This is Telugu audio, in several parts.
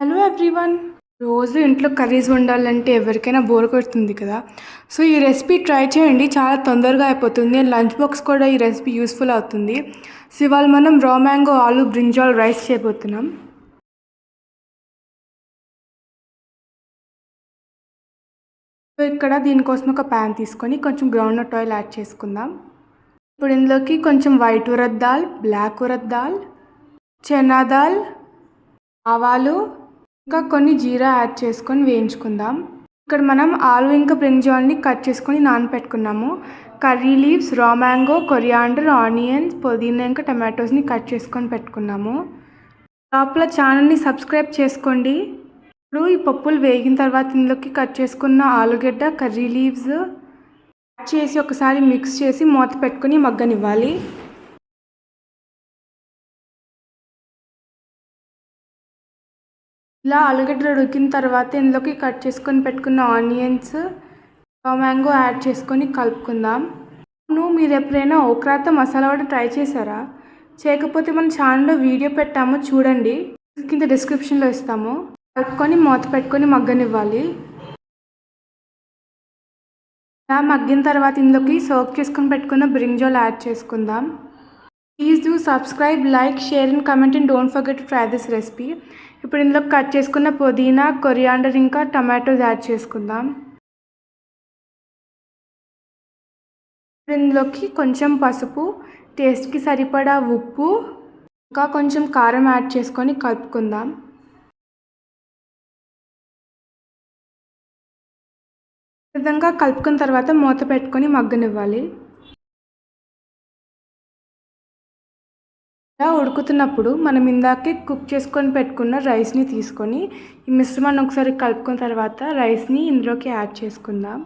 Hello everyone. రోజు ఇంట్లో కర్రీస్ వండాలంటే ఎవరికైనా బోర్ కొడుతుంది కదా. సో ఈ రెసిపీ ట్రై చేయండి, చాలా తొందరగా అయిపోతుంది. లంచ్ బాక్స్ కూడా ఈ రెసిపీ యూస్ఫుల్ అవుతుంది. సో ఇవాళ మనం రా మ్యాంగో ఆలు బ్రింజాల్ రైస్ చేయబోతున్నాం. సో ఇక్కడ దీనికోసం ఒక ప్యాన్ తీసుకొని కొంచెం గ్రౌండ్నట్ ఆయిల్ యాడ్ చేసుకుందాం. ఇప్పుడు ఇందులోకి కొంచెం వైట్ ఉరద్ దాల్, బ్లాక్ ఉరద్ దాల్, చనా దాల్, ఆవాలు, ఇంకా కొన్ని జీరా యాడ్ చేసుకొని వేయించుకుందాం. ఇక్కడ మనం ఆలు ఇంకా బ్రింజాల్ని కట్ చేసుకొని నానపెట్టుకున్నాము. Curry leaves, raw mango, coriander, onions, పుదీనా ఇంకా టమాటోస్ని కట్ చేసుకొని పెట్టుకున్నాము. లోపల ఛానల్ని సబ్స్క్రైబ్ చేసుకోండి. ఇప్పుడు ఈ పప్పులు వేగిన తర్వాత ఇందులోకి కట్ చేసుకున్న ఆలుగడ్డ, కర్రీ లీవ్స్ యాడ్ చేసి ఒకసారి మిక్స్ చేసి మూత పెట్టుకొని మగ్గనివ్వాలి. ఇలా ఆలుగడ్డ ఉడికిన తర్వాత ఇందులోకి కట్ చేసుకొని పెట్టుకున్న ఆనియన్స్, మ్యాంగో యాడ్ చేసుకొని కలుపుకుందాం. మీరు ఎప్పుడైనా ఓక్రాతో మసాలా వడ ట్రై చేశారా? చేయకపోతే మన ఛానల్లో వీడియో పెట్టాము, చూడండి, కింద డిస్క్రిప్షన్లో ఇస్తాము. కలుపుకొని మూత పెట్టుకొని మగ్గనివ్వాలి. ఇలా మగ్గిన తర్వాత ఇందులోకి సోక్ చేసుకొని పెట్టుకున్న బ్రింజాల్ యాడ్ చేసుకుందాం. Please do subscribe, like, share and comment and don't forget to try this recipe. ఇప్పుడు ఇందులో కట్ చేసుకున్న పుదీనా, కొరియాండర్ ఇంకా టమాటోస్ యాడ్ చేసుకుందాం. ఇందులోకి కొంచెం పసుపు, టేస్ట్కి సరిపడా ఉప్పు, ఇంకా కొంచెం కారం యాడ్ చేసుకొని కలుపుకుందాం. ఈ విధంగా కలుపుకున్న తర్వాత మూత పెట్టుకొని మగ్గనివ్వాలి. ఇలా ఉడుకుతున్నప్పుడు మనం ఇందాకే కుక్ చేసుకొని పెట్టుకున్న రైస్ని తీసుకొని ఈ మిశ్రమాన్ని ఒకసారి కలుపుకున్న తర్వాత రైస్ని ఇందులోకి యాడ్ చేసుకుందాం.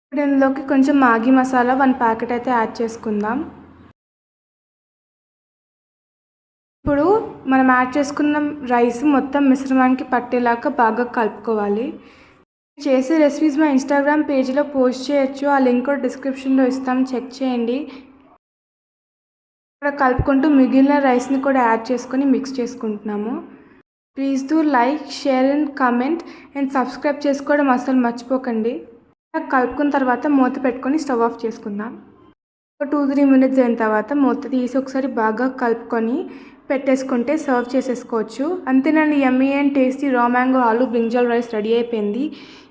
ఇప్పుడు ఇందులోకి కొంచెం మ్యాగీ మసాలా 1 ప్యాకెట్ అయితే యాడ్ చేసుకుందాం. ఇప్పుడు మనం యాడ్ చేసుకున్న రైస్ మొత్తం మిశ్రమానికి పట్టేలాగా బాగా కలుపుకోవాలి. చేసే రెసిపీస్ మా ఇన్స్టాగ్రామ్ పేజ్లో పోస్ట్ చేయొచ్చు, ఆ లింక్ కూడా డిస్క్రిప్షన్లో ఇస్తాం, చెక్ చేయండి. ఇక్కడ కలుపుకుంటూ మిగిలిన రైస్ని కూడా యాడ్ చేసుకొని మిక్స్ చేసుకుంటున్నాము. Please do like, share and comment and subscribe చేసుకోవడం అస్సలు మర్చిపోకండి. కలుపుకున్న తర్వాత మూత పెట్టుకొని స్టవ్ ఆఫ్ చేసుకుందాం. ఒక 2-3 మినిట్స్ అయిన తర్వాత మూత తీసి ఒకసారి బాగా కలుపుకొని పెట్టేసుకుంటే సర్వ్ చేసేసుకోవచ్చు. అంతేనండి, యమ్మీ అండ్ టేస్టీ రా మ్యాంగో ఆలు బ్రింజాల్ రైస్ రెడీ అయిపోయింది.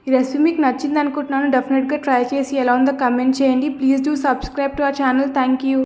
ఈ రెసిపీ మీకు నచ్చింది అనుకుంటున్నాను. డెఫినెట్గా ట్రై చేసి ఎలా ఉందో కమెంట్ చేయండి. Please do subscribe to our channel. Thank you.